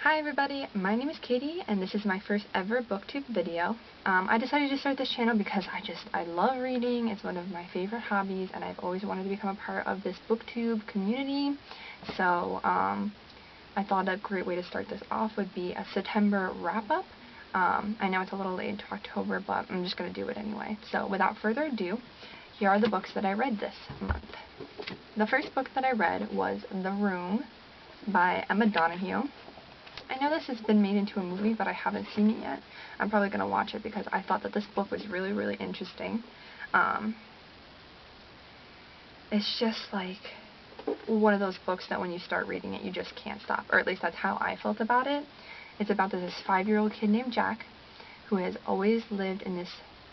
Hi everybody, my name is Katie and this is my first ever booktube video. I decided to start this channel because I love reading. It's one of my favorite hobbies and I've always wanted to become a part of this booktube community. So I thought a great way to start this off would be a September wrap-up. I know it's a little late into October, but I'm just going to do it anyway. So without further ado, here are the books that I read this month. The first book that I read was The Room by Emma Donoghue. I know this has been made into a movie, but I haven't seen it yet. I'm probably going to watch it because I thought that this book was really, really interesting. It's just like one of those books that when you start reading it, you just can't stop. Or at least that's how I felt about it. It's about this 5-year-old kid named Jack who has always lived in this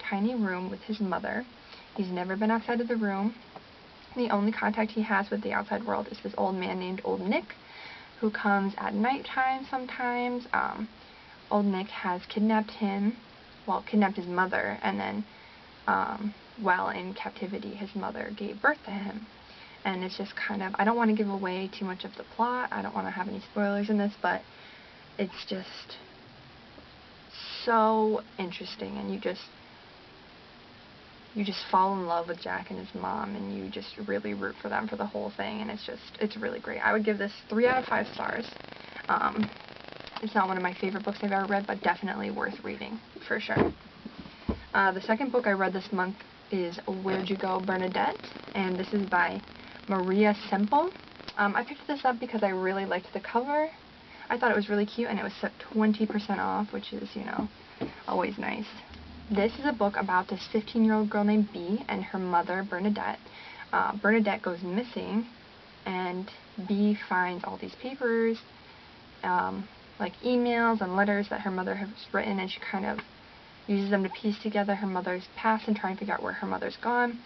tiny room with his mother. He's never been outside of the room. The only contact he has with the outside world is this old man named Old Nick, who comes at nighttime sometimes. Old Nick has kidnapped his mother, and then while in captivity, his mother gave birth to him. And it's just kind of, I don't want to give away too much of the plot, I don't want to have any spoilers in this, but it's just so interesting, and you just fall in love with Jack and his mom, and you just really root for them for the whole thing, and it's really great. I would give this 3 out of 5 stars. It's not one of my favorite books I've ever read, but definitely worth reading, for sure. The second book I read this month is Where'd You Go, Bernadette? And this is by Semple. I picked this up because I really liked the cover. I thought it was really cute, and it was 20% off, which is, you know, always nice. This is a book about this 15-year-old girl named Bee and her mother, Bernadette. Bernadette goes missing, and Bee finds all these papers, like emails and letters that her mother has written, and she kind of uses them to piece together her mother's past and try and figure out where her mother's gone.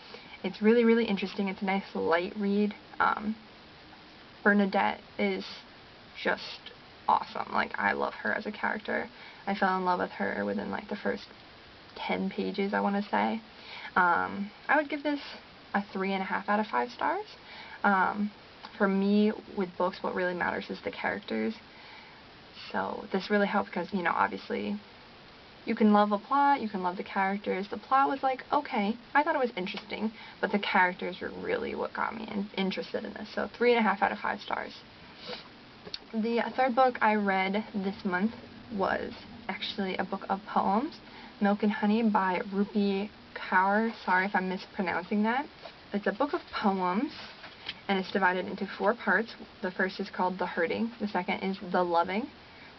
It's really, really interesting. It's a nice light read. Bernadette is just awesome. Like, I love her as a character. I fell in love with her within like the first 10 pages, I want to say. I would give this a 3.5 out of 5 stars. For me, with books, what really matters is the characters. So this really helped because, you know, obviously you can love a plot, you can love the characters. The plot was like, okay, I thought it was interesting, but the characters were really what got me interested in this. So 3.5 out of 5 stars. The third book I read this month was actually a book of poems, Milk and Honey by Rupi, Kaur. Sorry if I'm mispronouncing that. It's a book of poems, and it's divided into 4 parts. The first is called The Hurting, the second is The Loving,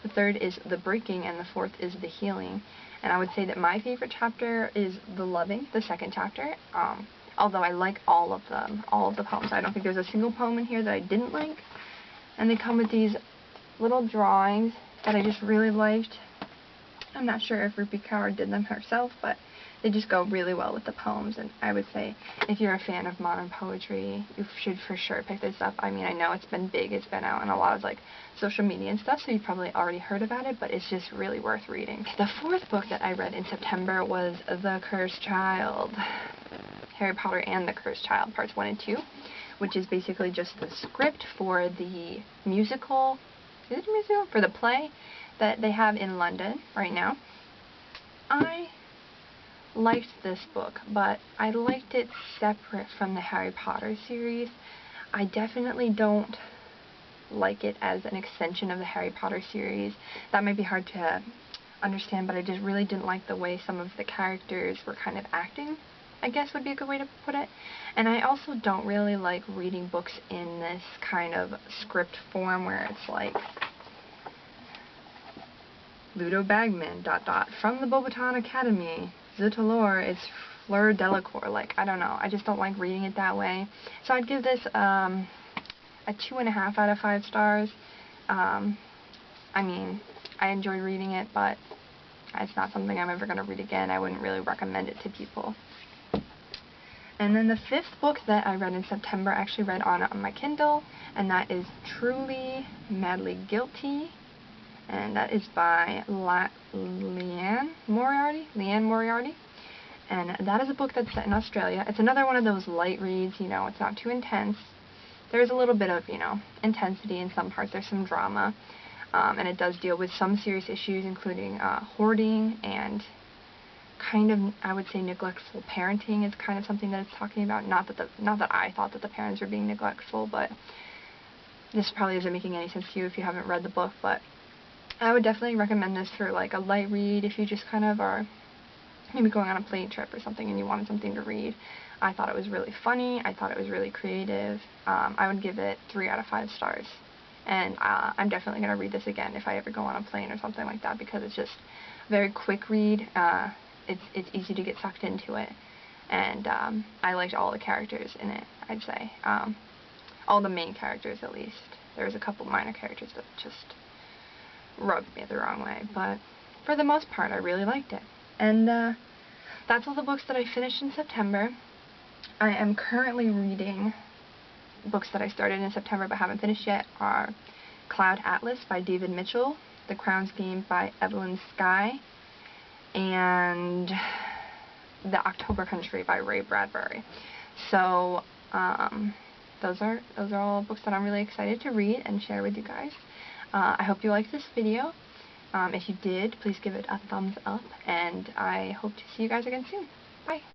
the third is The Breaking, and the fourth is The Healing. And I would say that my favorite chapter is The Loving, the second chapter, although I like all of them, all of the poems. I don't think there's a single poem in here that I didn't like. And they come with these little drawings that I just really liked. I'm not sure if Rupi Kaur did them herself, but they just go really well with the poems, and I would say if you're a fan of modern poetry, you should for sure pick this up. I mean, I know it's been big, it's been out on a lot of like social media and stuff, so you probably already heard about it, but it's just really worth reading. The fourth book that I read in September was The Cursed Child, Harry Potter and the Cursed Child, parts 1 and 2, which is basically just the script for the musical, for the play that they have in London right now. I liked this book, but I liked it separate from the Harry Potter series. I definitely don't like it as an extension of the Harry Potter series. That might be hard to understand, but I just really didn't like the way some of the characters were kind of acting, I guess would be a good way to put it. And I also don't really like reading books in this kind of script form where it's like Ludo Bagman, ... from the Beauxbaton Academy, Zutalor is Fleur Delacour. Like, I don't know, I just don't like reading it that way. So I'd give this a 2.5 out of 5 stars. I mean, I enjoyed reading it, but it's not something I'm ever going to read again. I wouldn't really recommend it to people. And then the fifth book that I read in September, I actually read on my Kindle, and that is Truly Madly Guilty. And that is by Liana Moriarty. And that is a book that's set in Australia. It's another one of those light reads, you know, it's not too intense. There's a little bit of, you know, intensity in some parts. There's some drama. and it does deal with some serious issues, including hoarding and kind of, I would say, neglectful parenting is kind of something that it's talking about. Not that I thought that the parents were being neglectful, but this probably isn't making any sense to you if you haven't read the book. But I would definitely recommend this for like a light read if you just kind of are maybe going on a plane trip or something and you wanted something to read. I thought it was really funny. I thought it was really creative. I would give it 3 out of 5 stars. And I'm definitely going to read this again if I ever go on a plane or something like that, because it's just a very quick read. It's easy to get sucked into it. And I liked all the characters in it, I'd say. All the main characters, at least. There was a couple minor characters that just rubbed me the wrong way. But for the most part, I really liked it. And that's all the books that I finished in September. I am currently reading books that I started in September but haven't finished yet are Cloud Atlas by David Mitchell, The Crown's Game by Evelyn Skye, and The October Country by Ray Bradbury. So those are all books that I'm really excited to read and share with you guys. I hope you liked this video. If you did, please give it a thumbs up, and I hope to see you guys again soon. Bye!